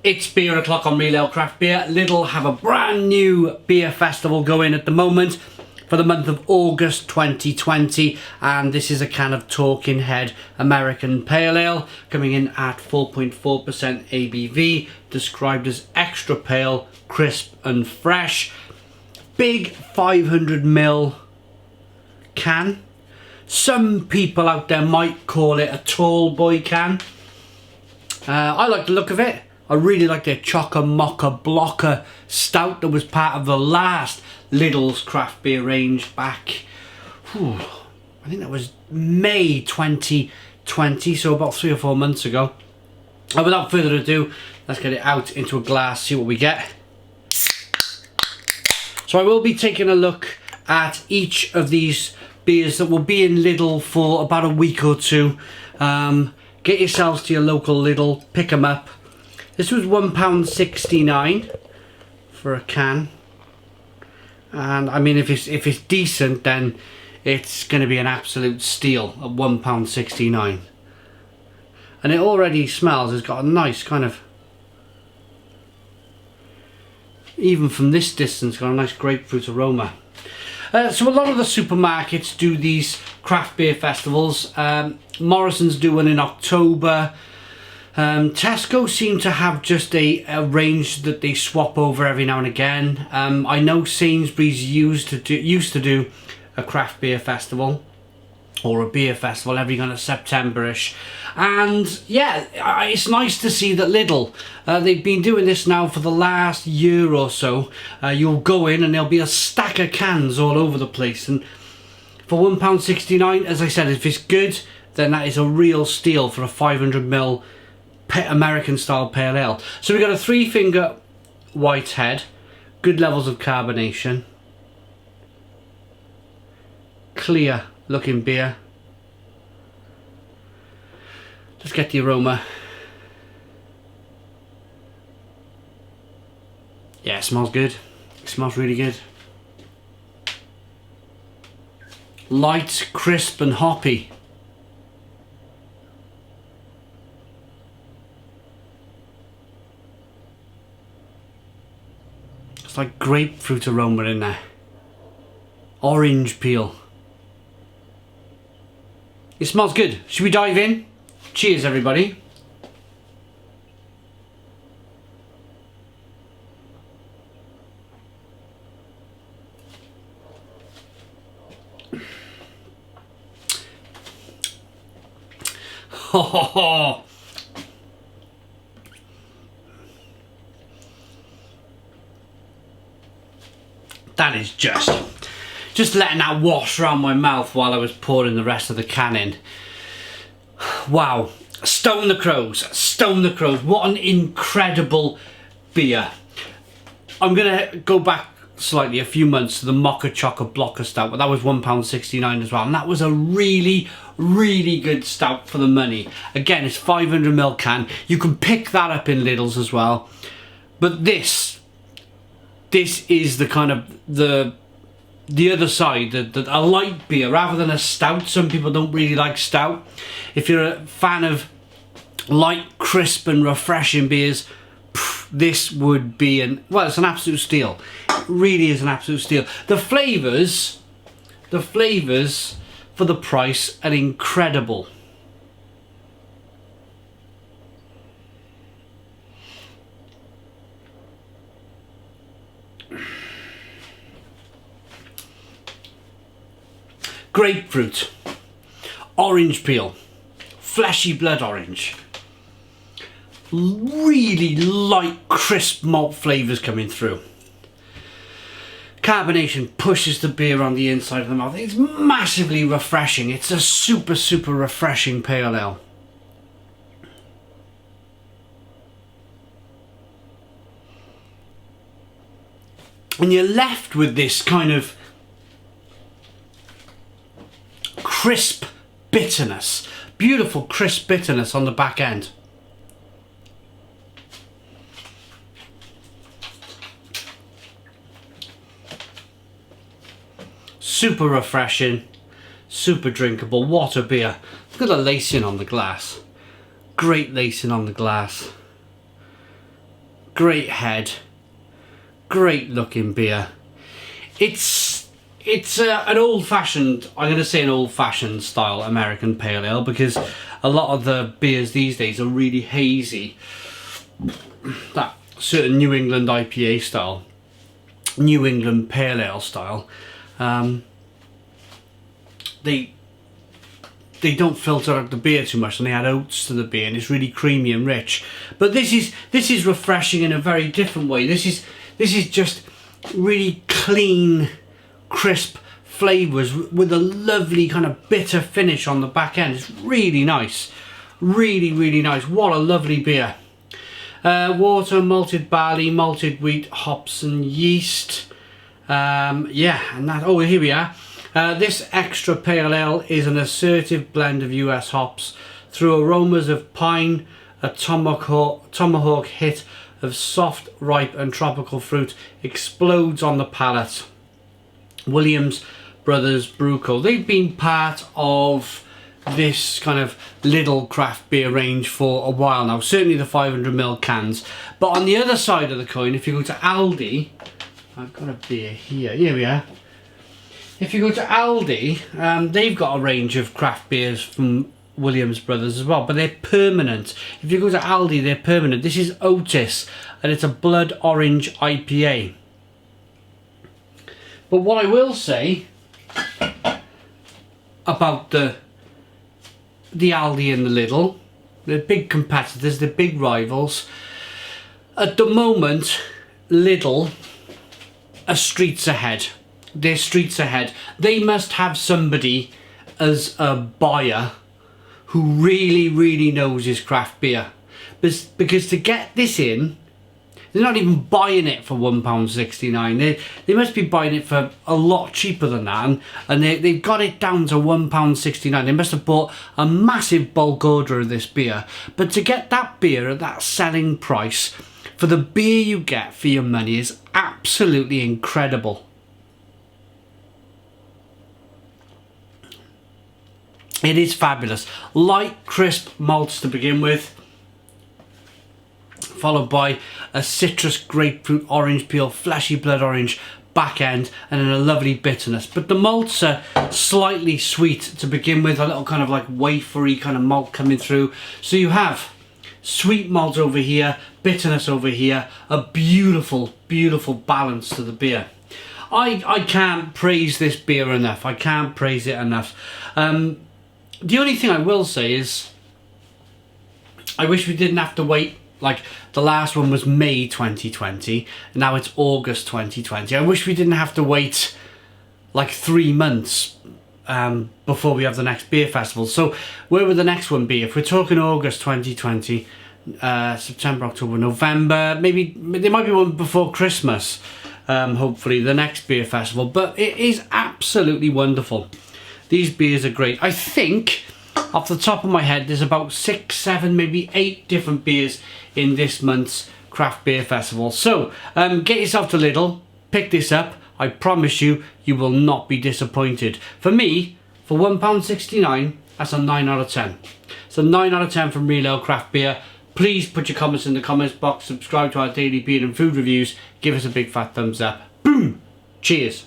It's beer o'clock on Real Ale Craft Beer. Lidl have a brand new beer festival going at the moment for the month of August 2020, and this is a can of Talking Head American Pale Ale coming in at 4.4% ABV, described as extra pale, crisp and fresh. Big 500ml can. Some people out there might call it a tall boy can. I like the look of it. I really like their Chocker Mocha Blocker Stout that was part of the last Lidl's craft beer range back, I think that was May 2020, so about 3 or 4 months ago. And without further ado, let's get it out into a glass, see what we get. So I will be taking a look at each of these beers that will be in Lidl for about a week or two. Get yourselves to your local Lidl, pick them up. This was £1.69 for a can, and I mean if it's decent, then it's going to be an absolute steal at £1.69. And it already smells. It's got a nice kind of, even from this distance, got a nice grapefruit aroma. So a lot of the supermarkets do these craft beer festivals. Morrison's do one in October. Tesco seem to have just a range that they swap over every now and again. I know Sainsbury's used to do a craft beer festival or a beer festival every kind of September-ish, and yeah, it's nice to see that Lidl, they've been doing this now for the last year or so. You'll go in and there'll be a stack of cans all over the place, and for £1.69, as I said, if it's good, then that is a real steal for a 500ml American style pale ale. So we got a 3-finger white head, good levels of carbonation, clear looking beer. Let's get the aroma. Yeah, it smells good. It smells really good. Light, crisp and hoppy. It's like grapefruit aroma in there. Orange peel. It smells good. Should we dive in? Cheers, everybody. Ho ho ho! That is just letting that wash around my mouth while I was pouring the rest of the can in. Wow, Stone the Crows, Stone the Crows, what an incredible beer. I'm gonna go back slightly a few months to the Mocha Chocker Blocker Stout, but that was £1.69 as well, and that was a really good stout for the money. Again, it's 500ml can. You can pick that up in Lidl's as well, but this is the kind of the other side, a light beer rather than a stout. Some people don't really like stout. If you're a fan of light, crisp and refreshing beers, this would be it's an absolute steal. It really is an absolute steal. The flavours for the price are incredible. Grapefruit, orange peel, fleshy blood orange, really light crisp malt flavours coming through. Carbonation pushes the beer on the inside of the mouth. It's massively refreshing. It's a super refreshing pale ale. And you're left with this kind of crisp bitterness, beautiful crisp bitterness on the back end. Super refreshing, super drinkable. What a beer. Look at the lacing on the glass. Great lacing on the glass. great head, great looking beer. It's an old-fashioned, I'm going to say an old-fashioned style American pale ale, because a lot of the beers these days are really hazy. That certain New England IPA style, New England pale ale style, they don't filter out the beer too much, and they add oats to the beer, and it's really creamy and rich. But this is refreshing in a very different way. This is just really clean, crisp flavours with a lovely kind of bitter finish on the back end. It's really nice, really nice. What a lovely beer. Water, malted barley, malted wheat, hops and yeast. Yeah, and that, oh, here we are. This extra pale ale is an assertive blend of US hops through aromas of pine, a tomahawk hit of soft, ripe and tropical fruit explodes on the palate. Williams Brothers Brew Co. They've been part of this kind of Lidl craft beer range for a while now, certainly the 500ml cans. But on the other side of the coin, if you go to Aldi, I've got a beer here, here we are. If you go to Aldi, they've got a range of craft beers from Williams Brothers as well, but they're permanent. If you go to Aldi, they're permanent. This is Otis, and it's a blood orange IPA. But what I will say about the Aldi and the Lidl, they're big competitors, they're big rivals. At the moment, Lidl are streets ahead. They're streets ahead. They must have somebody as a buyer who really knows his craft beer. Because to get this in, they're not even buying it for £1.69. They must be buying it for a lot cheaper than that, and they've got it down to £1.69. They must have bought a massive bulk order of this beer. But to get that beer at that selling price for the beer you get for your money is absolutely incredible. It is fabulous. Light, crisp malts to begin with, followed by a citrus, grapefruit, orange peel, fleshy blood orange back end, and then a lovely bitterness. But the malts are slightly sweet to begin with, a little kind of like wafery kind of malt coming through. So you have sweet malt over here, bitterness over here, a beautiful balance to the beer. I can't praise this beer enough. I can't praise it enough. The only thing I will say is I wish we didn't have to wait. Like, the last one was May 2020, and now it's August 2020. I wish we didn't have to wait like 3 months before we have the next beer festival. So where would the next one be? If we're talking August 2020, September, October, November, maybe there might be one before Christmas, hopefully, the next beer festival. But it is absolutely wonderful. These beers are great. I think, off the top of my head, there's about 6, 7, maybe 8 different beers in this month's craft beer festival. So get yourself to Lidl, pick this up. I promise you, you will not be disappointed. For me, for £1.69, that's a 9 out of 10. It's a 9 out of 10 from Real Ale Craft Beer. Please put your comments in the comments box, subscribe to our daily beer and food reviews, give us a big fat thumbs up. Boom! Cheers!